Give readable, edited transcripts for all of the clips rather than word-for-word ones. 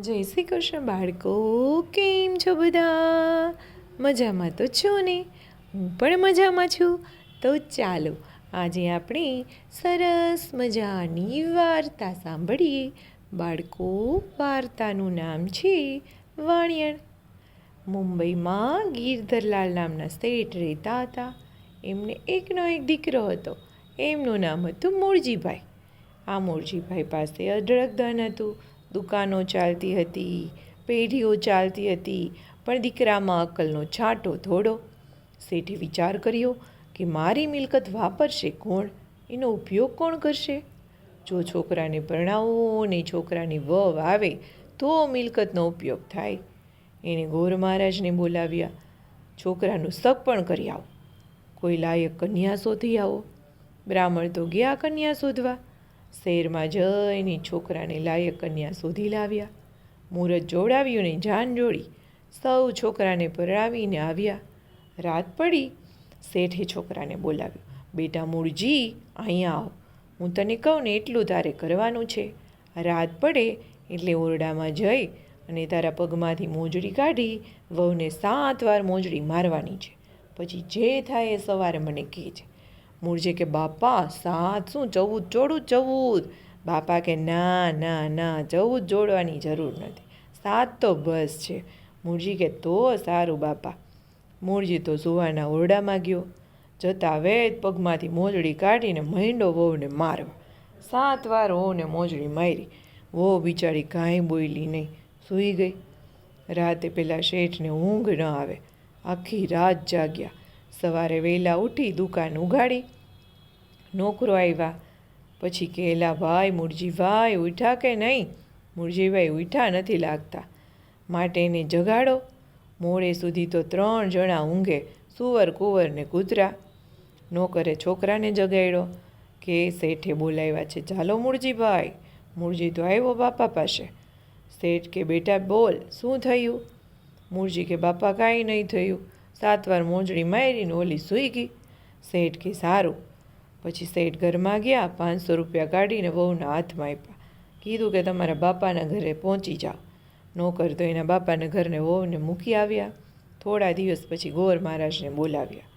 જય શ્રી કૃષ્ણ બાળકો, કેમ છો બધા? મજામાં તો છો ને? હું પણ મજામાં છું. તો ચાલો આજે આપણે સરસ મજાની વાર્તા સાંભળીએ. બાળકો, વાર્તાનું નામ છે વાણિયણ. મુંબઈમાં ગિરધરલાલ નામના શેઠ રહેતા હતા. એમને એકનો એક દીકરો હતો. એમનું નામ હતું મૂળજીભાઈ. આ મૂળજીભાઈ પાસે અઢળક ધન હતું. દુકાનો ચાલતી હતી, પેઢીઓ ચાલતી હતી, પણ દીકરામાં અક્કલનો છાંટો થોડો. શેઠે વિચાર કર્યો કે મારી મિલકત વાપરશે કોણ, એનો ઉપયોગ કોણ કરશે? જો છોકરાને પરણાવો ને છોકરાની વહુ આવે તો મિલકતનો ઉપયોગ થાય. એણે ગોર મહારાજને બોલાવ્યા. છોકરાનું શક પણ કરી આવો, કોઈ લાયક કન્યા શોધી આવો. બ્રાહ્મણ તો ગયા કન્યા શોધવા. શહેરમાં જઈને છોકરાને લાયક કન્યા શોધી લાવ્યા. મુહૂર્ત જોડાવ્યું ને જાન જોડી. સૌ છોકરાને પરણાવીને આવ્યા. રાત પડી. શેઠે છોકરાને બોલાવ્યો. બેટા મૂળજી, અહીંયા આવો. હું તને કહું ને એટલું તારે કરવાનું છે. રાત પડે એટલે ઓરડામાં જઈ અને તારા પગમાંથી મોજડી કાઢી વહુને 7 વાર મોજડી મારવાની છે. પછી જે થાય એ સવારે મને કહેજે. મૂળજી કે બાપા 7 શું 14 14. બાપા કે ના ના ના 14 જોડવાની જરૂર નથી, 7 તો બસ છે. મૂળજી કે તો સારું બાપા. મૂળજી તો સુવાના ઓરડામાં ગયો. જતા વેદ પગમાંથી મોજડી કાઢીને મહિંડો વહુને મારવા. 7 વાર વહુને મોજડી મારી. વહુ બિચારી કાંઈ બોલી નહીં, સૂઈ ગઈ. રાતે પેલા શેઠને ઊંઘ ન આવે. આખી રાત જાગ્યા. સવારે વહેલા ઉઠી દુકાન ઉઘાડી. નોકરો આવ્યા. પછી કહેલા, ભાઈ મૂળજીભાઈ ઉઠ્યા કે નહીં? મૂળજીભાઈ ઉઠ્યા નથી લાગતા, માટે એને જગાડો. મોડે સુધી તો 3 જણા ઊંઘે, સુવર કુંવર ને કૂતરા. નોકરે છોકરાને જગાડ્યો કે શેઠે બોલાવ્યા છે, ચાલો મૂળજીભાઈ. મૂળજી તો આવ્યો બાપા પાસે. શેઠ કે બેટા બોલ, શું થયું? મૂળજી કે બાપા કાંઈ નહીં થયું, 7 વાર મોજડી મારીને ઓલી સૂઈ ગઈ. શેઠ કે સારું. પછી શેઠ ઘરમાં ગયા. 500 રૂપિયા કાઢીને વહુના હાથમાં આપ્યા. કીધું કે તમારા બાપાના ઘરે પહોંચી જાઓ. નોકર તો એના બાપાના ઘરને વહુને મૂકી આવ્યા. થોડા દિવસ પછી ગોર મહારાજને બોલાવ્યા.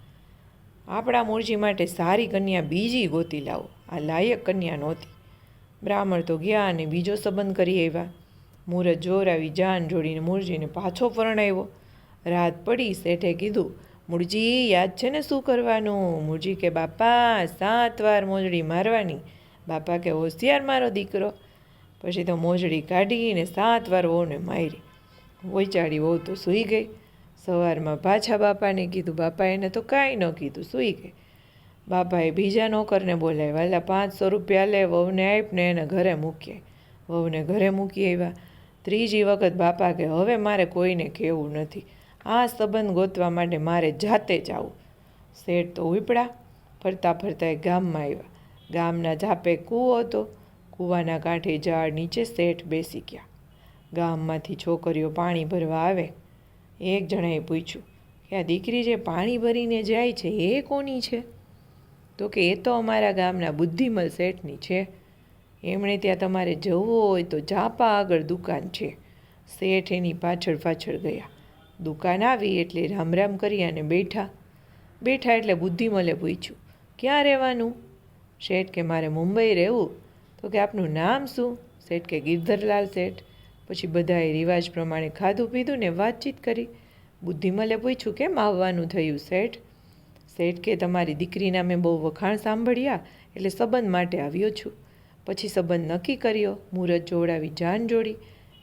આપણા મૂળજી માટે સારી કન્યા બીજી ગોતી લાવો, આ લાયક કન્યા નહોતી. બ્રાહ્મણ તો ગયા અને બીજો સંબંધ કરી આવ્યા. મુહૂર્ત જોરાવી જાન જોડીને મૂળજીને પાછો પરણાવ્યો. રાત પડી. શેઠે કીધું, મૂળજી યાદ છે ને શું કરવાનું? મૂળજી કે બાપા 7 વાર મોજડી મારવાની. બાપા કે હોશિયાર મારો દીકરો. પછી તો મોજડી કાઢીને 7 વાર વહુને મારી. વોચાડી વહુ તો સૂઈ ગઈ. સવારમાં પાછા બાપાને કીધું. બાપા એને તો કાંઈ ન કીધું, સૂઈ ગઈ. બાપાએ બીજા નોકરને બોલાવ્યા. એટલે 500 રૂપિયા લે, વહુને આપને એને ઘરે મૂકીએ. વહુને ઘરે મૂકી આવ્યા. ત્રીજી વખત બાપા કે હવે મારે કોઈને કહેવું નથી, આ સંબંધ ગોતવા માટે મારે જાતે જ આવું. શેઠ તો ઉપડ્યા. ફરતા ફરતા એક ગામમાં આવ્યા. ગામના ઝાપે કૂવો હતો. કૂવાના કાંઠે ઝાડ નીચે શેઠ બેસી ગયા. ગામમાંથી છોકરીઓ પાણી ભરવા આવે. એક જણાએ પૂછ્યું કે આ દીકરી જે પાણી ભરીને જાય છે એ કોની છે? તો કે એ તો અમારા ગામના બુદ્ધિમલ શેઠની છે. એમણે ત્યાં તમારે જવું હોય તો ઝાપા આગળ દુકાન છે. શેઠ એની પાછળ પાછળ ગયા. દુકાન આવી એટલે રામ રામ કરી અને બેઠા. એટલે બુદ્ધિમલે પૂછ્યું, ક્યાં રહેવાનું? શેઠ કે મારે મુંબઈ રહેવું. તો કે આપનું નામ શું? શેઠ કે ગિરધરલાલ શેઠ. પછી બધાએ રિવાજ પ્રમાણે ખાધું પીધું ને વાતચીત કરી. બુદ્ધિમલે પૂછ્યું, કેમ આવવાનું થયું શેઠ? શેઠ કે તમારી દીકરીના મેં બહુ વખાણ સાંભળ્યા એટલે સંબંધ માટે આવ્યો છું. પછી સંબંધ નક્કી કર્યો. મુહૂર્ત જોડાવી જાન જોડી.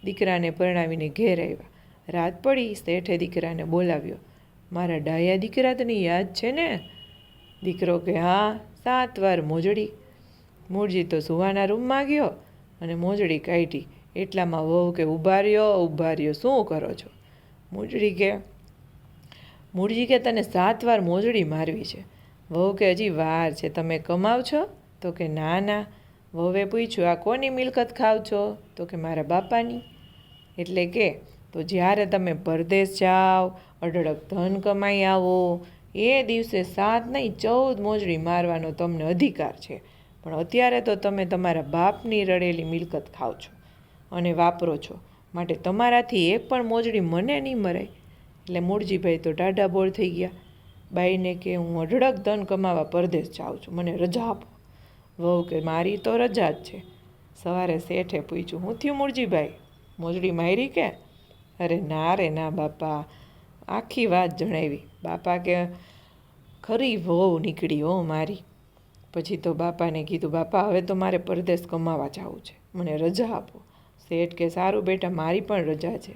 દીકરાને પરણાવીને ઘેર આવ્યા. રાત પડી. શેઠે દીકરાને બોલાવ્યો. મારા ડાયા દીકરા તને યાદ છે ને? દીકરો કે હા, 7 વાર મોજડી. મૂળજી તો સુવાના રૂમમાં ગયો અને મોજડી કાઢી. એટલામાં વહુ કે ઊભા રહ્યો, શું કરો છો? મૂળજી કે તને 7 વાર મોજડી મારવી છે. વહુ કે હજી વાર છે, તમે કમાવ છો? તો કે ના ના. વહુએ પૂછ્યું, આ કોની મિલકત ખાવ છો? તો કે મારા બાપાની. એટલે કે તો જ્યારે તમે પરદેશ જાઓ, અઢળક ધન કમાઈ આવો, એ દિવસે 7 નહીં 14 મોજડી મારવાનો તમને અધિકાર છે. પણ અત્યારે તો તમે તમારા બાપની રડેલી મિલકત ખાવ છો અને વાપરો છો. માટે તમારાથી એક પણ મોજડી મને નહીં મરાય. એટલે મૂળજીભાઈ તો ટાઢા બોળ થઈ ગયા. બાઈને કે હું અઢળક ધન કમાવા પરદેશ જાઉં છું, મને રજા આપો. વહુ કે મારી તો રજા જ છે. સવારે શેઠે પૂછ્યું, હું થયું મૂળજીભાઈ, મોજડી મારી કે? અરે ના રે ના બાપા, આખી વાત જણાવી. બાપા કે ખરી વહુ નીકળી હો મારી. પછી તો બાપાને કીધું, બાપા હવે તો મારે પરદેશ કમાવા જવું છે, મને રજા આપો. શેઠ કે સારું બેટા, મારી પણ રજા છે.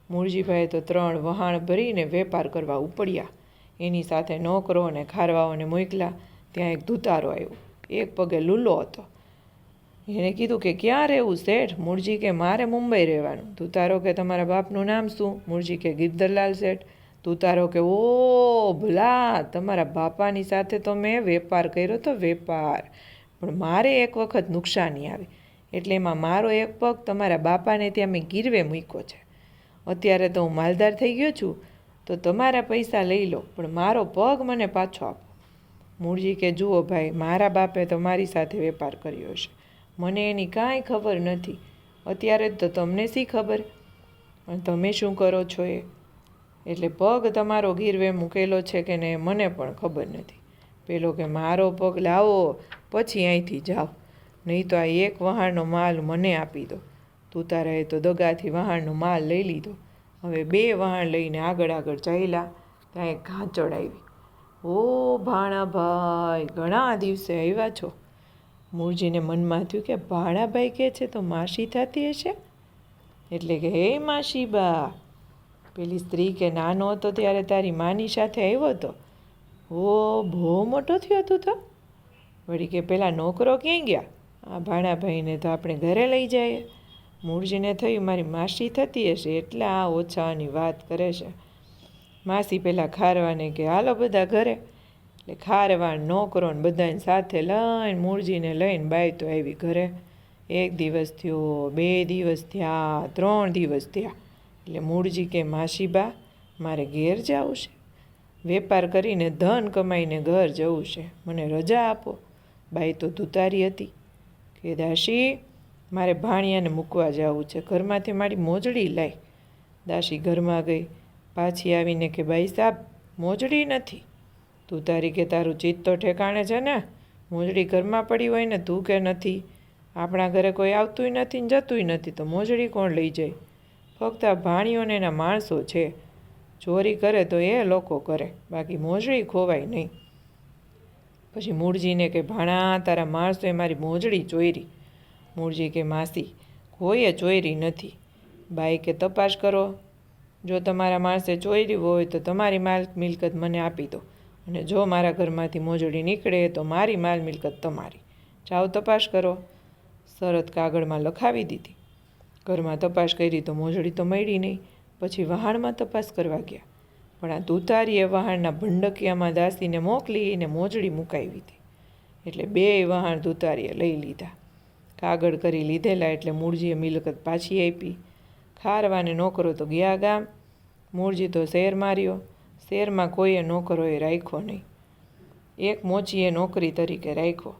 મૂળજીભાઈએ તો 3 વહાણ ભરીને વેપાર કરવા ઉપડ્યા. એની સાથે નોકરો અને ખારવાઓને મોકલા. ત્યાં એક ધુતારો આવ્યો, એક પગે લૂલો હતો. એણે કીધું કે ક્યાં રહેવું શેઠ? મૂળજી કે મારે મુંબઈ રહેવાનું. ધુતારો કે તમારા બાપનું નામ શું? મૂળજી કે ગિરધરલાલ શેઠ. ધુતારો કે ઓ ભલા, તમારા બાપાની સાથે તો મેં વેપાર કર્યો તો વેપાર, પણ મારે એક વખત નુકસાની આવી, એટલે એમાં મારો એક પગ તમારા બાપાને ત્યાં મેં ગીરવે મૂક્યો છે. અત્યારે તો હું માલદાર થઈ ગયો છું, તો તમારા પૈસા લઈ લો, પણ મારો પગ મને પાછો આપો. મૂળજી કે જુઓ ભાઈ, મારા બાપે તો મારી સાથે વેપાર કર્યો છે, મને એની કાંઈ ખબર નથી. અત્યારે તો તમને શી ખબર, પણ તમે શું કરો છો એ? એટલે પગ તમારો ગીરવે મૂકેલો છે કે ને મને પણ ખબર નથી. પેલો કે મારો પગ લાવો પછી અહીંથી જાઓ, નહીં તો આ એક વહાણનો માલ મને આપી દો. તુતારાએ તો દગાથી વહાણનો માલ લઈ લીધો. હવે 2 વહાણ લઈને આગળ ચાલ્યા. ત્યાં એક ઘાંચડ આવી. ઓ ભાણાભાઈ, ઘણા દિવસે આવ્યા છો. મૂળજીને મનમાં થયું કે ભાણાભાઈ કહે છે તો માસી થતી હશે. એટલે કે હે માસી બા. પેલી સ્ત્રી કે નાનો હતો ત્યારે તારી માની સાથે આવ્યો હતો. ઓ બહુ મોટો થયો તું તો. વળી કે પેલા નોકરો ક્યાંય ગયા? આ ભાણાભાઈને તો આપણે ઘરે લઈ જઈએ. મૂળજીને થયું મારી માસી થતી હશે એટલે આ ઓછાની વાત કરે છે. માસી પેલા ખારવાને કે હાલો બધા ઘરે. એટલે ખારવાણ નોકરો ને બધાને સાથે લઈને મૂળજીને લઈને બાઈ તો આવી ઘરે. 1 દિવસ થયો, 2 દિવસ થયા, 3 દિવસ થયા. એટલે મૂળજી કે માસીબા, મારે ઘેર જવું છે, વેપાર કરીને ધન કમાઈને ઘર જવું છે, મને રજા આપો. બાઈ તો ધુતારી હતી. કે દાસી, મારે ભાણિયાને મૂકવા જવું છે, ઘરમાંથી મારી મોજડી લાય. દાસી ઘરમાં ગઈ. પાછી આવીને કે બાઈ સાહેબ, મોજડી નથી. ધુતારી કે તારું ચિત્ત તો ઠેકાણે છે ને? મોજડી ઘરમાં પડી હોય ને તું કે નથી. આપણા ઘરે કોઈ આવતુંય નથી ને જતુંય નથી, તો મોજડી કોણ લઈ જાય? ફક્ત આ ભાણીઓને એના માણસો છે, ચોરી કરે તો એ લોકો કરે, બાકી મોજડી ખોવાય નહીં. પછી મૂળજીને કે ભાણા, તારા માણસોએ મારી મોજડી ચોરી. મૂળજી કે માસી, કોઈએ ચોરી નથી. બાઈ કે તપાસ કરો, જો તમારા માણસે ચોરી હોય તો તમારી માલ મિલકત મને આપી દો, અને જો મારા ઘરમાંથી મોજડી નીકળે તો મારી માલ મિલકત તમારી. જાઓ તપાસ કરો. શરત કાગળમાં લખાવી દીધી. ઘરમાં તપાસ કરી તો મોજડી તો મળી નહીં. પછી વહાણમાં તપાસ કરવા ગયા, પણ આ ધુતારીએ વહાણના ભંડકિયામાં દાસીને મોકલીને મોજડી મુકાવી હતી. એટલે 2 વહાણ ધુતારીએ લઈ લીધા. કાગળ કરી લીધેલા એટલે મૂળજીએ મિલકત પાછી આપી. ખારવાને નોકરો તો ગયા ગામ. મૂળજી તો શેર માર્યો. શેરમાં કોઈએ નોકરોએ રાખ્યો નહીં. એક મોચીએ નોકરી તરીકે રાખ્યો.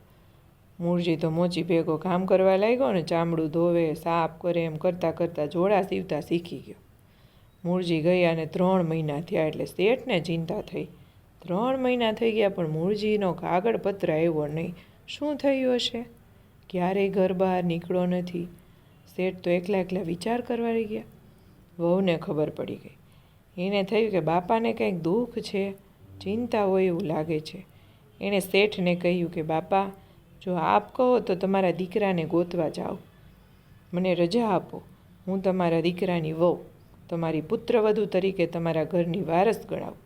મૂળજી તો મોચી ભેગો કામ કરવા લાગ્યો ને ચામડું ધોવે, સાફ કરે, એમ કરતાં કરતાં જોડા સીવતા શીખી ગયો. મૂળજી ગયા ને 3 મહિના થયા એટલે શેઠને ચિંતા થઈ. 3 મહિના થઈ ગયા પણ મૂળજીનો કાગળ પત્ર આવ્યો નહીં. શું થયું હશે? ક્યારેય ઘર બહાર નીકળ્યો નથી. શેઠ તો એકલા વિચાર કરવા રહી ગયા. વહુને ખબર પડી ગઈ. એને થયું કે બાપાને કંઈક દુઃખ છે, ચિંતા હોય એવું લાગે છે. એણે શેઠને કહ્યું કે બાપા, જો આપ કહો તો તમારા દીકરાને ગોતવા જાઓ, મને રજા આપો. હું તમારા દીકરાની વહુ, તમારી પુત્રવધુ તરીકે તમારા ઘરની વારસ ગણાવું.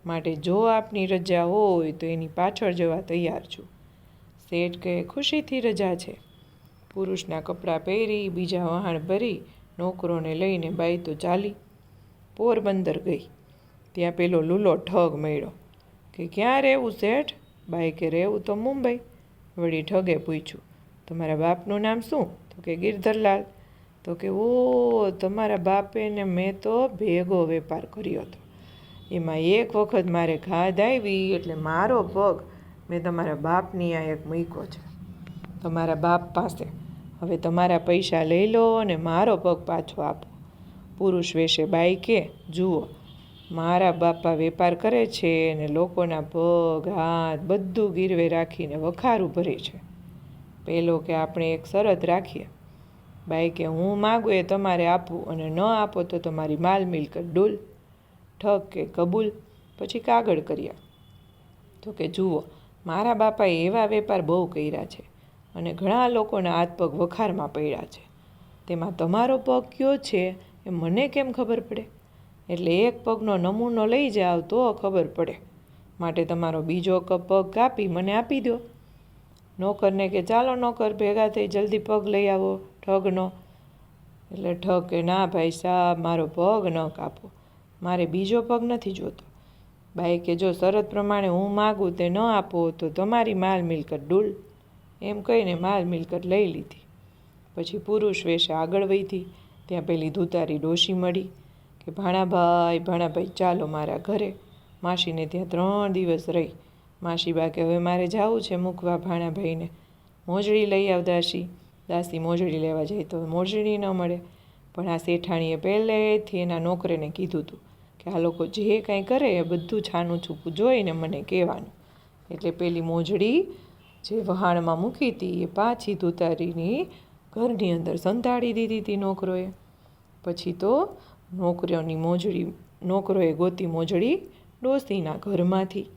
માટે જો આપની રજા હોય તો એની પાછળ જવા તૈયાર છું. શેઠ કહે ખુશીથી રજા છે. પુરુષના કપડાં પહેરી, બીજા વહાણ ભરી, નોકરોને લઈને બાઈ તો ચાલી. પોરબંદર ગઈ. ત્યાં પેલો લૂલો ઠગ મળ્યો. કે ક્યાં રહેવું શેઠ? બાઈ કે રહેવું તો મુંબઈ. વળી ઠગે પૂછ્યું, તમારા બાપનું નામ શું? તો કે ગિરધરલાલ. તો કે ઓ, તમારા બાપે ને મેં તો ભેગો વેપાર કર્યો હતો, એમાં એક વખત મારે ખાધ આવી એટલે મારો પગ મેં તમારા બાપની આ એક મૂક્યો છે, તમારા બાપ પાસે. હવે તમારા પૈસા લઈ લો અને મારો પગ પાછો આપો. પુરુષ વેશે બાઈ કે, જુઓ, મારા બાપા વેપાર કરે છે અને લોકોના પગ હાથ બધું ગીરવે રાખીને વખારું ભરે છે. પેલો કે, આપણે એક શરત રાખીએ. બાઈ કે, હું માગું એ તમારે આપવું અને ન આપો તો તમારી માલ મિલકત ડૂલ. ઠગ કે, કબૂલ. પછી કાગળ કર્યા. તો કે, જુઓ, મારા બાપાએ એવા વેપાર બહુ કર્યા છે અને ઘણા લોકોના હાથ પગ વખારમાં પડ્યા છે. તેમાં તમારો પગ કયો છે એ મને કેમ ખબર પડે? એટલે એક પગનો નમૂનો લઈ જાઓ તો ખબર પડે. માટે તમારો બીજો પગ કાપી મને આપી દો. નોકરને કે, ચાલો નોકર, ભેગા થઈ જલ્દી પગ લઈ આવો ઠગનો. એટલે ઠગ કે, ના ભાઈ સાહેબ, મારો પગ ન કાપો, મારે બીજો પગ નથી જોતો. બાઈ કે, જો શરત પ્રમાણે હું માગું તે ન આપો તો તમારી માલ મિલકત ડૂલ. એમ કહીને માલ મિલકત લઈ લીધી. પછી પુરુષ વેશે આગળ વધી. ત્યાં પેલી ધૂતારી ડોશી મળી કે, ભાણાભાઈ ચાલો મારા ઘરે. માસીને ત્યાં 3 દિવસ રહી. માસીબા કે, હવે મારે જવું છે મૂકવા ભાણાભાઈને. મોજડી લઈ આવ દાસી. દાસી મોજડી લેવા જાય તો મોજડી ન મળે. પણ આ શેઠાણીએ પહેલેથી એના નોકરેને કીધું હતું કે આ લોકો જે કાંઈ કરે એ બધું છાનું છૂપું જોઈને મને કહેવાનું. એટલે પેલી મોજડી જે વહાણમાં મૂકી હતી એ પાછી ધૂતારીની ઘરની અંદર સંતાડી દીધી હતી નોકરોએ. પછી તો નોકરોએ ગોતી મોજડી ડોસીના ઘરમાંથી.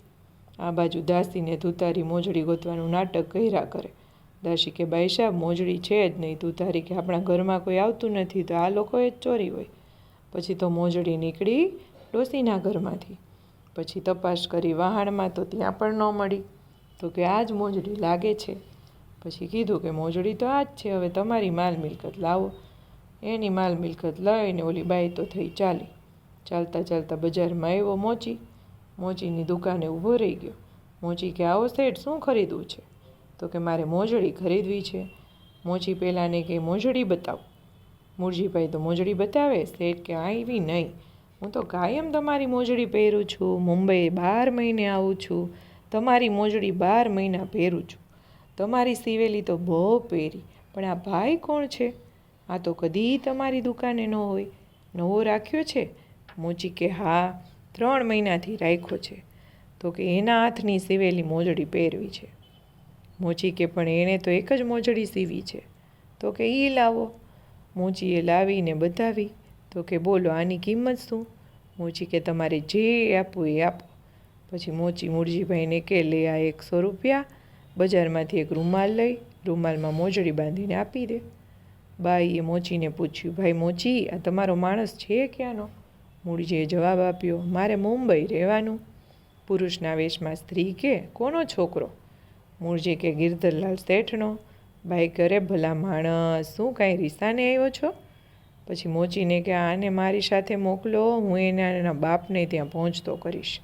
આ બાજુ દાસીને ધૂતારી મોજડી ગોતવાનું નાટક કર્યા કરે. દાસી કે, બાઈ સાહેબ, મોજડી છે જ નહીં. ધૂતારી કે, આપણા ઘરમાં કોઈ આવતું નથી તો આ લોકોએ જ ચોરી હોય. પછી તો મોજડી નીકળી ડોસીના ઘરમાંથી. પછી તપાસ કરી વહાણમાં તો ત્યાં પણ ન મળી. તો કે, આ જ મોજડી લાગે છે. પછી કીધું કે, મોજડી તો આ જ છે, હવે તમારી માલ મિલકત લાવો. એની માલ મિલકત લઈને ઓલી બાઈ તો થઈ ચાલી. ચાલતા ચાલતા બજારમાં આવ્યો મોચીની દુકાને ઊભો રહી ગયો. મોચી કે, આવો શેઠ, શું ખરીદવું છે? તો કે, મારે મોજડી ખરીદવી છે. મોચી પહેલાંને કે, મોજડી બતાવો. મુરજીભાઈ તો મોજડી બતાવે. શેઠ કે, આવી નહીં, હું તો કાયમ તમારી મોજડી પહેરું છું. મુંબઈ 12 મહિને આવું છું, તમારી મોજડી 12 મહિના પહેરું છું. તમારી સીવેલી તો બહુ પહેરી, પણ આ ભાઈ કોણ છે? આ તો કદી તમારી દુકાને ન હોય, નવો રાખ્યો છે? મોચી કે, હા, 3 મહિનાથી રાખ્યો છે. તો કે, એના હાથની સીવેલી મોજડી પહેરવી છે. મોચી કે, પણ એણે તો એક જ મોજડી સીવી છે. તો કે, એ લાવો. મોચીએ લાવીને બતાવી. તો કે, બોલો, આની કિંમત શું? મોચી કે, તમારે જે આપવું એ આપો. પછી મોચી મુરજીભાઈને કે, લે આ 100 રૂપિયા, બજારમાંથી એક રૂમાલ લઈ રૂમાલમાં મોજડી બાંધીને આપી દે. બાઈએ મોચીને પૂછ્યું, ભાઈ મોચી, આ તમારો માણસ છે ક્યાંનો? મૂળજીએ જવાબ આપ્યો, મારે મુંબઈ રહેવાનું. પુરુષના વેશમાં સ્ત્રી કે, કોનો છોકરો? મૂળજી કે, ગિરધરલાલ શેઠનો. બાઈ કરે, ભલા માણસ, શું કાંઈ રીસાને આવ્યો છો? પછી મોચીને કે, આને મારી સાથે મોકલો, હું એના બાપને ત્યાં પહોંચતો કરીશ.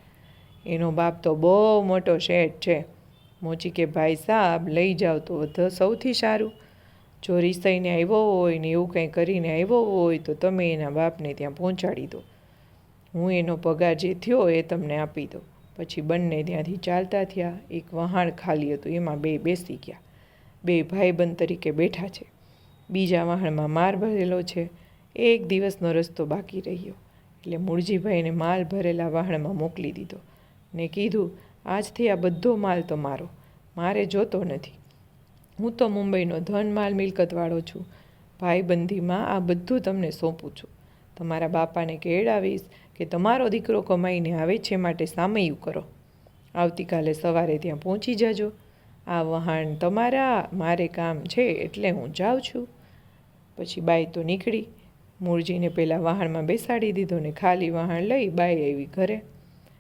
એનો બાપ તો બહુ મોટો શેઠ છે. મોચી કે, ભાઈ સાહેબ, લઈ જાઓ તો સૌથી સારું. જો રીસાઈને આવ્યો હોય ને એવું કંઈ કરીને આવ્યો હોય તો તમે એના બાપને ત્યાં પહોંચાડી દો. હું એનો પગાર જે થયો એ તમને આપી દઉં. પછી બંને ત્યાંથી ચાલતા થયા. એક વહાણ ખાલી હતું, એમાં 2 બેસી ગયા. 2 ભાઈબંધ તરીકે બેઠા છે. બીજા વહાણમાં માલ ભરેલો છે. 1 દિવસનો રસ્તો બાકી રહ્યો. એટલે મૂળજીભાઈને માલ ભરેલા વહાણમાં મોકલી દીધો ને કીધું, આજથી આ બધો માલ તો મારે જોતો નથી. હું તો મુંબઈનો ધન માલ મિલકતવાળો છું. ભાઈબંધીમાં આ બધું તમને સોંપું છું. તમારા બાપાને કેળાવીશ કે તમારો દીકરો કમાઈને આવે છે માટે સામયું કરો. આવતીકાલે સવારે ત્યાં પહોંચી જજો. આ વહાણ તમારા, મારે કામ છે એટલે હું જાઉં છું. પછી બાઈ તો નીકળી. મૂળજીને પહેલાં વહાણમાં બેસાડી દીધો ને ખાલી વહાણ લઈ બાઈ આવી ઘરે.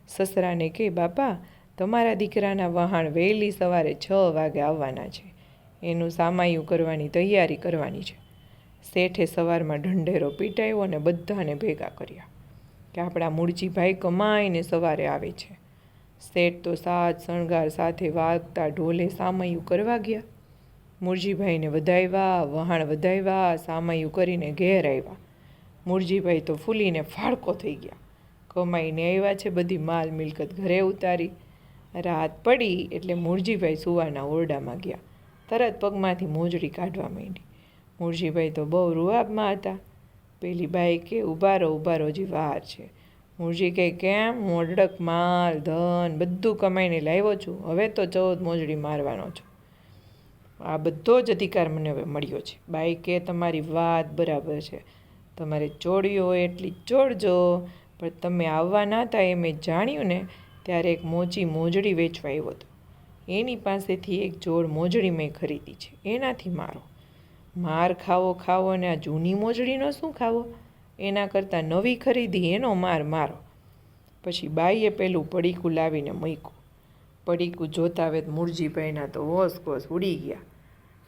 સસરાને કે, બાપા, તમારા દીકરાના વહાણ વહેલી સવારે 6 વાગે આવવાના છે. એનું સામાયું કરવાની તૈયારી કરવાની છે. શેઠે સવારમાં ઢંઢેરો પીટાવ્યો અને બધાને ભેગા કર્યા કે આપણા મૂળજીભાઈ કમાઈને સવારે આવે છે. શેઠ તો સાજ શણગાર સાથે વાગતા ઢોલે સામયું કરવા ગયા. મૂળજીભાઈને વધાવ્યા, વહાણ વધાવ્યા, સામયું કરીને ઘેર આવ્યા. મૂળજીભાઈ તો ફૂલીને ફાળકો થઈ ગયા. કમાઈને આવ્યા છે, બધી માલ મિલકત ઘરે ઉતારી. રાત પડી એટલે મૂળજીભાઈ સુવાના ઓરડામાં ગયા. તરત પગમાંથી મોજડી કાઢવા માંડી. મૂળજીભાઈ તો બહુ રૂઆબમાં હતા. પેલી બાઈ કે ઊભા રહો હજી વાર છે. મૂળજી કહે કેમ? હું અઢળક માલ ધન બધું કમાઈને લાવ્યો છું, હવે તો 14 મોજડી મારવાનો છું. આ બધો જ અધિકાર મને હવે મળ્યો છે. બાઈ કે તમારી વાત બરાબર છે, તમારે ચોરવી હોય એટલી ચોરજો, પણ તમે આવવા ના હતા એ મેં જાણ્યું ને ત્યારે એક મોચી મોજડી વેચવા આવ્યો હતો. એની પાસેથી એક જોડ મોજડી મેં ખરીદી છે, એનાથી મારો. માર ખાવો અને આ જૂની મોજડીનો શું ખાવો? એના કરતાં નવી ખરીદી એનો માર મારો. પછી બાઈએ પેલું પડીકું લાવીને મૂક્યું. પડીકું જોતા હવે મૂળજીભાઈના તો હોશ કોશ ઉડી ગયા.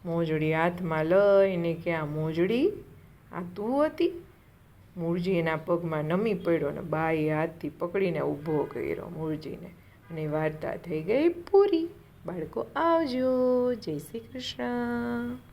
મોજડી હાથમાં લઈને કે આ મોજડી આ તું હતી? મૂળજી એના પગમાં નમી પડ્યો ને બાઈએ હાથથી પકડીને ઊભો કર્યો મૂળજીને, અને વાર્તા થઈ ગઈ પૂરી. બાળકો આવજો. જય શ્રી કૃષ્ણ.